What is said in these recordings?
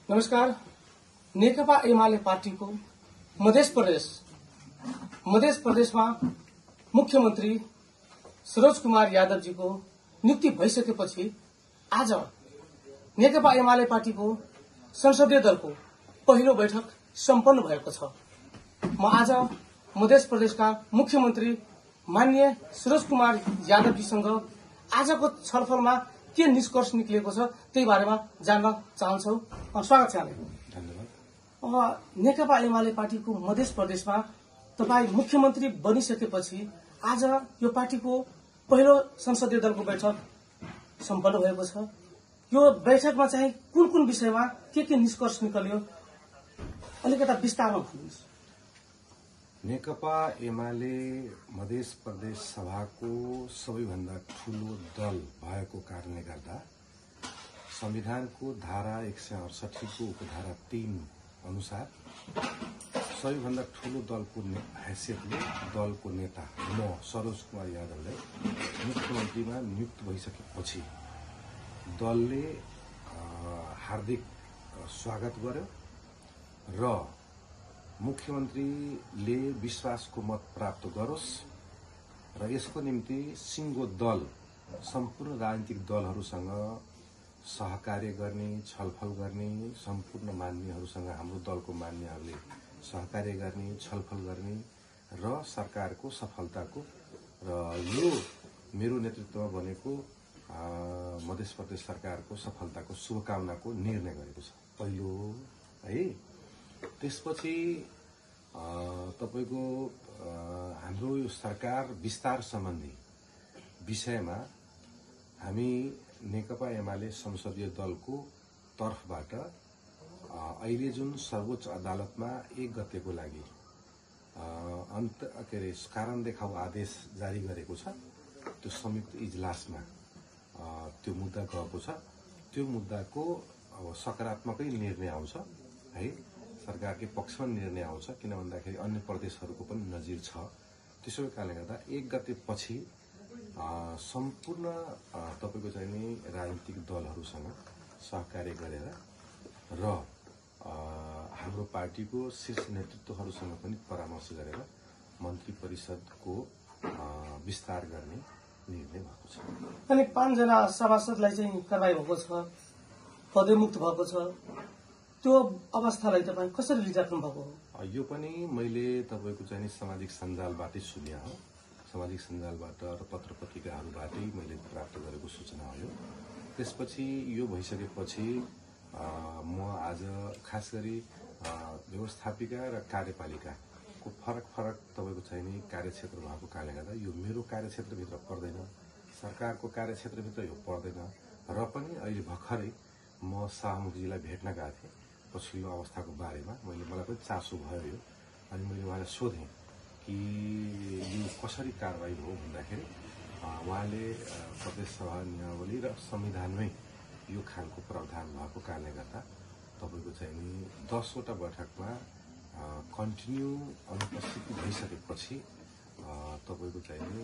नमस्कार। नेकपा एमाले पार्टीको मध्य प्रदेशमा मुख्यमन्त्री सरोज कुमार यादवजीको नियुक्ति भइसकेपछि आज नेकपा एमाले पार्टीको संसदीय दलको पहिलो बैठक सम्पन्न भएको छ। म आज मध्य प्रदेशका मुख्यमन्त्री माननीय सरोज कुमार यादवजीसँग आजको छलफलमा के निष्कर्ष निक्लिएको छ त्यही बारेमा जान्न चाहन्छौ। स्वागत छ यहाँलाई। धन्यवाद। अब नेकपा एमाले पार्टीको मध्य प्रदेशमा तपाई मुख्यमन्त्री बनिसकेपछि आज यो पार्टीको पहिलो संसदीय दलको बैठक सम्पन्न भएको छ। यो बैठकमा चाहिँ कुन कुन विषयमा के निष्कर्ष निकल्यो अलिकता विस्तारमा भन्नुहोस्। नेकपा एमाले मध्य प्रदेश सभाको सबैभन्दा ठूलो दल भएको कारणले गर्दा संविधानको धारा 168 को उपधारा 3 अनुसार सबैभन्दा ठूलो दलको हैसियतले दलको नेता म सरोज कुमार यादवलाई मुख्यमन्त्रीमा नियुक्त भइसकेपछि दलले हार्दिक स्वागत गर्यो र मुख्यमन्त्रीले विश्वासको मत प्राप्त गरोस् र यसको निम्ति सिङ्गो दल सम्पूर्ण राजनीतिक दलहरूसँग सहकार्य गर्ने, छलफल गर्ने, सम्पूर्ण मान्यहरूसँग हाम्रो दलको मान्यहरूले सहकार्य गर्ने, छलफल गर्ने र सरकारको सफलताको र यो मेरो नेतृत्वमा बनेको मध्य प्रदेश सरकारको सफलताको शुभकामनाको निर्णय गरेको छ। पहिलो है। त्यसपछि तपाईको हाम्रो यो सरकार विस्तार सम्बन्धी विषयमा हामी नेकपा एमाले संसदीय दलको तर्फबाट अहिले जुन सर्वोच्च अदालतमा 1 गतेको लागि कारण देखाउ आदेश जारी गरेको छ, त्यो संयुक्त इजलासमा त्यो मुद्दा गएको छ। त्यो मुद्दाको अब सकारात्मकै निर्णय आउँछ है, सरकारकै पक्षमा निर्णय आउँछ, किन भन्दाखेरि अन्य प्रदेशहरूको पनि नजिर छ। त्यसैको कारणले गर्दा 1 गते पछि सम्पूर्ण तपाईको चाहिँ नि राजनीतिक दलहरूसँग सहकार्य गरेर र हाम्रो पार्टीको शीर्ष नेतृत्वहरूसँग पनि परामर्श गरेर मन्त्री परिषदको विस्तार गर्ने निर्णय भएको छ। अनि 5 जना सभासदलाई चाहिँ कारबाही भएको छ, पदमुक्त भएको छ। त्यो अवस्थालाई तपाईँ कसरी लिइराख्नु भएको हो? यो पनि मैले तपाईको चाहिँ नि सामाजिक सञ्जालबाटै सुने हो। सामाजिक सञ्जालबाट र पत्र पत्रिकाहरूबाटै मैले प्राप्त गरेको सूचना हो यो। त्यसपछि यो भइसकेपछि म आज खास गरी व्यवस्थापिका र कार्यपालिकाको फरक तपाईको चाहिँ नि कार्यक्षेत्र भएको कारणले गर्दा यो मेरो कार्यक्षेत्रभित्र पर्दैन, सरकारको कार्यक्षेत्रभित्र यो पर्दैन र पनि अहिले भर्खरै म शाहमुखजीलाई भेट्न गएको थिएँ पछिल्लो अवस्थाको बारेमा। मलाई पनि चासो भयो यो। अनि मैले उहाँलाई सोधेँ कि यो कसरी कारबाही भयो भन्दाखेरि उहाँले प्रदेश सभा नियमावली र संविधानमै यो खालको प्रावधान भएको कारणले गर्दा तपाईको चाहिँ नि 10 वटा बैठकमा कन्टिन्यू अनुपस्थिति भइसकेपछि तपाईको चाहिँ नि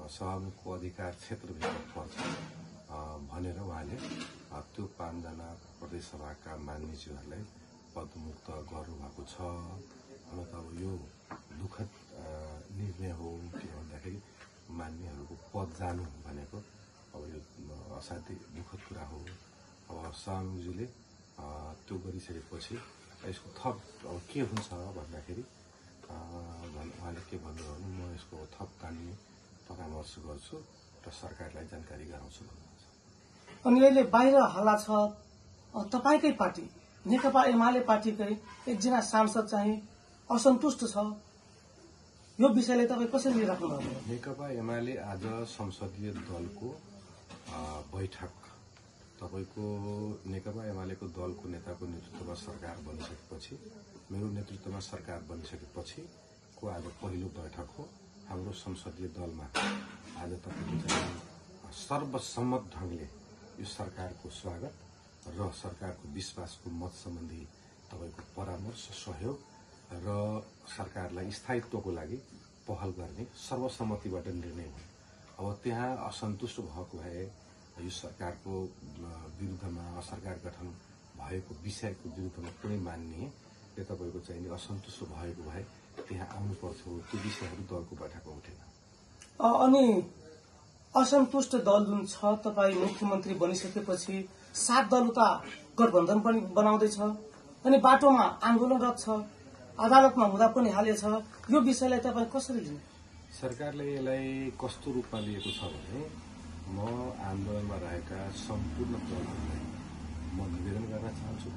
सभामुखको अधिकार क्षेत्रभित्र पर्छ भनेर उहाँले त्यो 5 जना प्रदेश सभाका मान्यज्यूहरूलाई पदमुक्त गर्नुभएको छ। अब यो दुःखद निर्णय हो, किन भन्दाखेरि मान्यहरूको पद जानु भनेको अब यो असाध्यै दुःखद कुरा हो। अब सभामुखज्यूले त्यो गरिसकेपछि यसको थप अब के हुन्छ भन्दाखेरि उहाँले के भन्नुभयो भने म यसको थप कानुनी परामर्श गर्छु र सरकारलाई जानकारी गराउँछु भन्नुहुन्छ। अनि अहिले बाहिर हल्ला छ, तपाईकै पार्टी नेकपा एमाले पार्टीकै एकजना सांसद चाहिँ असन्तुष्ट छ। यो विषयलाई तपाईँ कसरी लिइराख्नु भएको? नेकपा एमाले आज संसदीय दलको बैठक तपाईको नेकपा एमालेको दलको नेताको नेतृत्वमा सरकार बनिसकेपछि, मेरो नेतृत्वमा सरकार बनिसकेपछि को आज पहिलो बैठक हो। हाम्रो संसदीय दलमा आज तपाईको सर्वसम्मत ढंगले यो सरकारको स्वागत र सरकारको विश्वासको मत सम्बन्धी तपाईको परामर्श, सहयोग र सरकारलाई स्थायित्वको लागि पहल गर्ने सर्वसम्मतिबाट निर्णय हो। अब त्यहाँ असन्तुष्ट भएको भए यो सरकारको विरुद्धमा सरकार गठन भएको विषयको विरुद्धमा कुनै मान्ने तपाईँको चाहिँ असन्तुष्ट भएको भए त्यहाँ आउनुपर्छ, त्यो विषयहरू दलको बैठकमा उठेन। अनि असन्तुष्ट दल जुन छ, तपाईँ मुख्यमन्त्री बनिसकेपछि 7 दल उता गठबन्धन पनि बनाउँदैछ अनि बाटोमा आन्दोलनरत छ, अदालतमा हुँदा पनि हालेछ। यो विषयलाई तपाईँ कसरी लिनु? सरकारले यसलाई कस्तो रूपमा लिएको छ भने म आन्दोलनमा रहेका सम्पूर्ण दलहरूलाई म निवेदन गर्न चाहन्छु,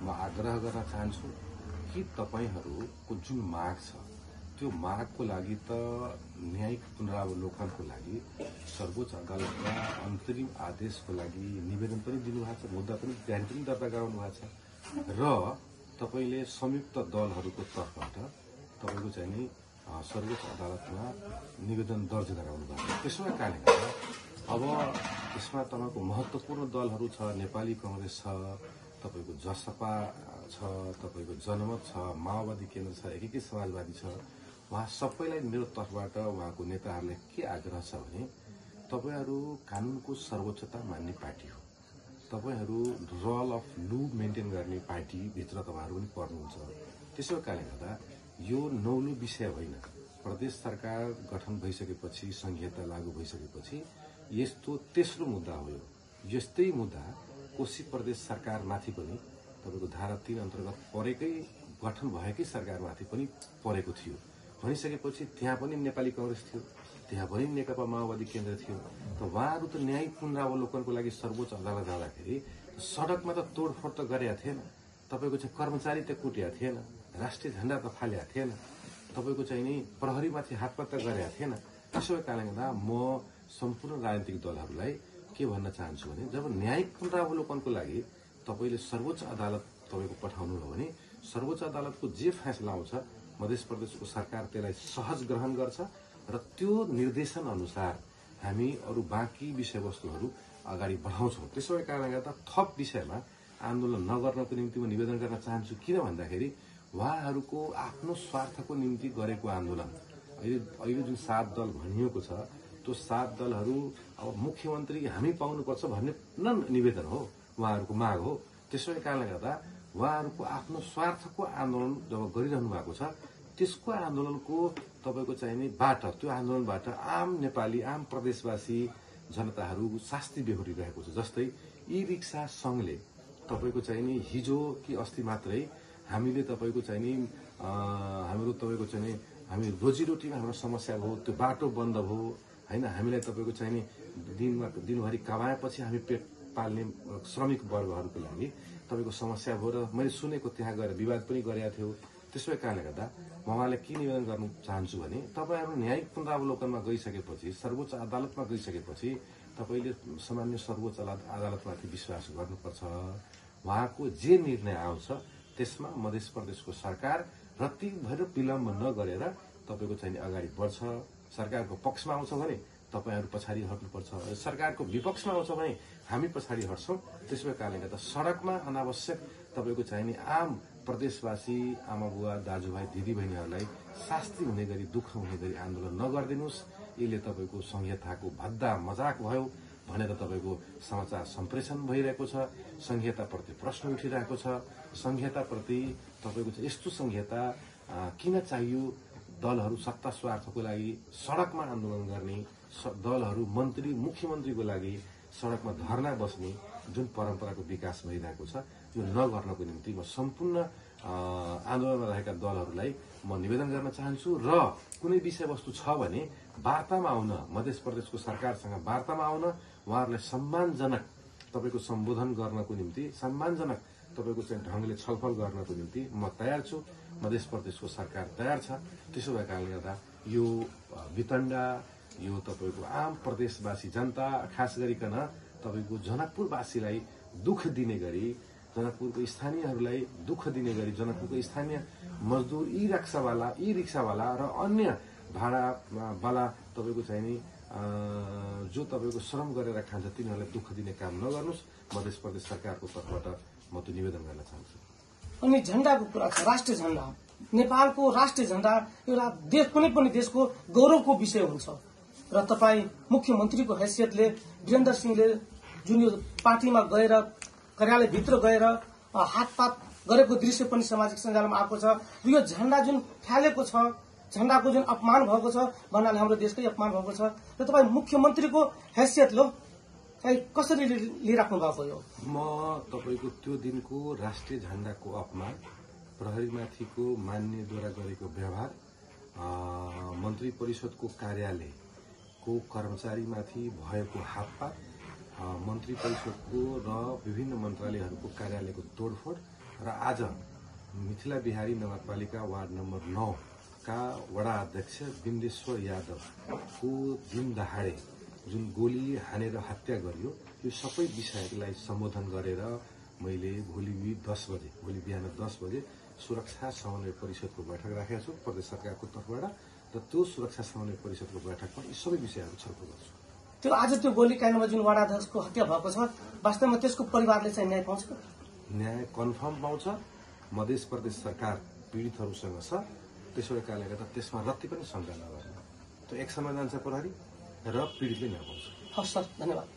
म आग्रह गर्न चाहन्छु कि तपाईहरूको जुन माग छ त्यो मागको लागि त न्यायिक पुनरावलोकनको लागि सर्वोच्च अदालतमा अन्तरिम आदेशको लागि निवेदन पनि दिनुभएको छ, मुद्दा पनि बिहान पनि दर्ता गराउनु भएको छ र तपाईँले संयुक्त दलहरूको तर्फबाट तपाईँको चाहिँ नि सर्वोच्च अदालतमा निवेदन दर्ज गराउनु भएको छ। त्यसो भए कारणले गर्दा अब यसमा तपाईँको महत्त्वपूर्ण दलहरू छ, नेपाली कांग्रेस छ, तपाईँको जसपा छ, तपाईँको जनमत छ, माओवादी केन्द्र छ, एकीकृत समाजवादी छ। उहाँ सबैलाई मेरो तर्फबाट उहाँको नेताहरूले के आग्रह छ भने तपाईहरू कानूनको सर्वोच्चता मान्ने पार्टी हो, तपाईहरू रल अफ लु मेन्टेन गर्ने पार्टीभित्र तपाईँहरू पनि पर्नुहुन्छ। त्यसो कारणले गर्दा यो नौलो विषय होइन। प्रदेश सरकार गठन भइसकेपछि, संहिता लागू भइसकेपछि यस्तो तेस्रो मुद्दा हो। यस्तै मुद्दा कोशी प्रदेश सरकारमाथि पनि तपाईँको धारा 3 अन्तर्गत परेकै गठन भएकै सरकारमाथि पनि परेको थियो। भनिसकेपछि त्यहाँ पनि नेपाली कांग्रेस थियो, त्यहाँ पनि नेकपा माओवादी केन्द्र थियो। त उहाँहरू त न्यायिक पुनरावलोकनको लागि सर्वोच्च अदालत जाँदाखेरि सडकमा त तोडफोड त गरेका थिएन, तपाईँको चाहिँ कर्मचारी त कुटेका थिएन, राष्ट्रिय झण्डा त फालेका थिएन, तपाईँको चाहिँ नि प्रहरीमाथि हातपात गरेका थिएन। त्यसो कारणले गर्दा म सम्पूर्ण राजनीतिक दलहरूलाई के भन्न चाहन्छु भने जब न्यायिक पुनरावलोकनको लागि तपाईँले सर्वोच्च अदालत तपाईँको पठाउनु हो भने सर्वोच्च अदालतको जे फैसला आउँछ मध्य प्रदेशको सरकार त्यसलाई सहज ग्रहण गर्छ र त्यो निर्देशन अनुसार हामी अरू बाँकी विषयवस्तुहरू अगाडि बढाउँछौँ। त्यसो भए कारणले गर्दा थप विषयमा आन्दोलन नगर्नको निम्ति म निवेदन गर्न चाहन्छु। किन भन्दाखेरि उहाँहरूको आफ्नो स्वार्थको निम्ति गरेको आन्दोलन अहिले जुन 7 दल भनिएको छ त्यो 7 दलहरू अब मुख्यमन्त्री हामी पाउनुपर्छ भन्ने निवेदन हो, उहाँहरूको माग हो। त्यसो कारणले गर्दा उहाँहरूको आफ्नो स्वार्थको आन्दोलन जब गरिरहनु भएको छ त्यसको आन्दोलनको तपाईँको चाहिँ नि त्यो आन्दोलनबाट आम नेपाली आम प्रदेशवासी जनताहरू शास्ति बेहोरिरहेको छ। जस्तै ई रिक्सा संघले तपाईँको चाहिँ नि हिजो कि अस्ति मात्रै हामीले तपाईँको चाहिँ नि हाम्रो तपाईँको चाहिँ नि हामी रोजीरोटीमा हाम्रो समस्या भयो, त्यो बाटो बन्द भयो होइन, हामीलाई तपाईँको चाहिँ नि दिनभरि कमाएपछि हामी पेट पाल्ने श्रमिक वर्गहरूको लागि तपाईँको समस्या भयो र मैले सुनेको त्यहाँ गएर विवाद पनि गरेका थियो। त्यसै कारणले गर्दा म उहाँलाई के निवेदन गर्न चाहन्छु भने तपाईँहरू न्यायिक पुनरावलोकनमा गइसकेपछि सर्वोच्च अदालतमा गइसकेपछि तपाईँले सामान्य सर्वोच्च अदालतमाथि विश्वास गर्नुपर्छ। उहाँको जे निर्णय आउँछ त्यसमा मध्य प्रदेशको सरकार रत्तिभर विलम्ब नगरेर तपाईँको चाहिँ अगाडि बढ्छ। सरकारको पक्षमा आउँछ भने तपाईँहरू पछाडि हट्नुपर्छ, सरकारको विपक्षमा आउँछ भने हामी पछाडि हट्छौँ। त्यसै कारणले गर्दा सडकमा अनावश्यक तपाईँको चाहिने आम प्रदेशवासी आमा बुवा दाजुभाइ दिदीबहिनीहरूलाई शास्ति हुने गरी दुःख हुने गरी आन्दोलन नगरिदिनुहोस्। यसले तपाईँको संहिताको भद्दा मजाक भयो भनेर तपाईँको समाचार सम्प्रेषण भइरहेको छ, संहिताप्रति प्रश्न उठिरहेको छ। संहिताप्रति तपाईँको यस्तो संहिता किन चाहियो? दलहरू सत्ता स्वार्थको लागि सडकमा आन्दोलन गर्ने, दलहरू मन्त्री मुख्यमन्त्रीको लागि सडकमा धरना बस्ने जुन परम्पराको विकास भइरहेको छ यो नगर्नको निम्ति म सम्पूर्ण आन्दोलनमा रहेका दलहरूलाई म निवेदन गर्न चाहन्छु। र कुनै विषयवस्तु छ भने वार्तामा आउन, मध्य प्रदेशको सरकारसँग वार्तामा आउन, उहाँहरूलाई सम्मानजनक तपाईँको सम्बोधन गर्नको निम्ति सम्मानजनक तपाईँको चाहिँ ढङ्गले छलफल गर्नको निम्ति म तयार छु। मध्य प्रदेशको सरकार तयार छ। त्यसो भए कारणले गर्दा यो वितण्डा यो तपाईँको आम प्रदेशवासी जनता खास गरिकन तपाईँको जनकपुरवासीलाई दुःख दिने गरी, जनकपुरको स्थानीयहरूलाई दुःख दिने गरी, जनकपुरको स्थानीय मजदुर ई रिक्सावाला र अन्य भाडावाला तपाईँको चाहिँ नि जो तपाईँको श्रम गरेर खान्छ तिनीहरूलाई दुःख दिने काम नगर्नुहोस्। मध्य प्रदेश सरकारको तर्फबाट म त्यो निवेदन गर्न चाहन्छु। अनि झण्डाको कुरा छ, राष्ट्रिय झण्डा नेपालको राष्ट्रिय झण्डा एउटा देश कुनै पनि देशको गौरवको विषय हुन्छ र तपाईँ मुख्यमन्त्रीको हैसियतले वीरेन्द्र सिंहले जुन यो पार्टीमा गएर कार्यालयभित्र गएर हातपात गरेको दृश्य पनि सामाजिक सञ्जालमा आएको छ। यो झण्डा जुन फ्यालेको छ, झण्डाको जुन अपमान भएको छ भन्नाले हाम्रो देशकै अपमान भएको छ। र तपाईँ मुख्यमन्त्रीको हैसियतले चाहिँ कसरी लिइराख्नु भएको यो? म तपाईँको त्यो दिनको राष्ट्रिय झण्डाको अपमान, प्रहरीमाथिको मान्यद्वारा गरेको व्यवहार, मन्त्री परिषदको कार्यालयको कर्मचारीमाथि भएको हातपात, मन्त्री परिषदको र विभिन्न मन्त्रालयहरूको कार्यालयको तोडफोड र आज मिथिला बिहारी नगरपालिका वार्ड नम्बर 9 का वडा अध्यक्ष बिन्देश्वर यादवको दिन दहाडे जुन गोली हानेर हत्या गरियो, यो सबै विषयहरूलाई सम्बोधन गरेर मैले भोलि बिहान 10 बजे सुरक्षा समन्वय परिषदको बैठक राखेको छु प्रदेश सरकारको तर्फबाट, र त्यो सुरक्षा समन्वय परिषदको बैठकमा यी सबै विषयहरू छलफल गर्छु। त्यो आज त्यो गोलीकाण्डमा जुन वडा अध्यक्षको हत्या भएको छ, वास्तवमा त्यसको परिवारले चाहिँ न्याय पाउँछ? न्याय कन्फर्म पाउँछ। मध्य प्रदेश सरकार पीडितहरूसँग छ, त्यसो कारणले गर्दा त्यसमा रत्ति पनि शङ्का नगर्नु। त्यो एक्सनमा जान्छ प्रहरी र पीडितले न्याय पाउँछ। हस् सर, धन्यवाद।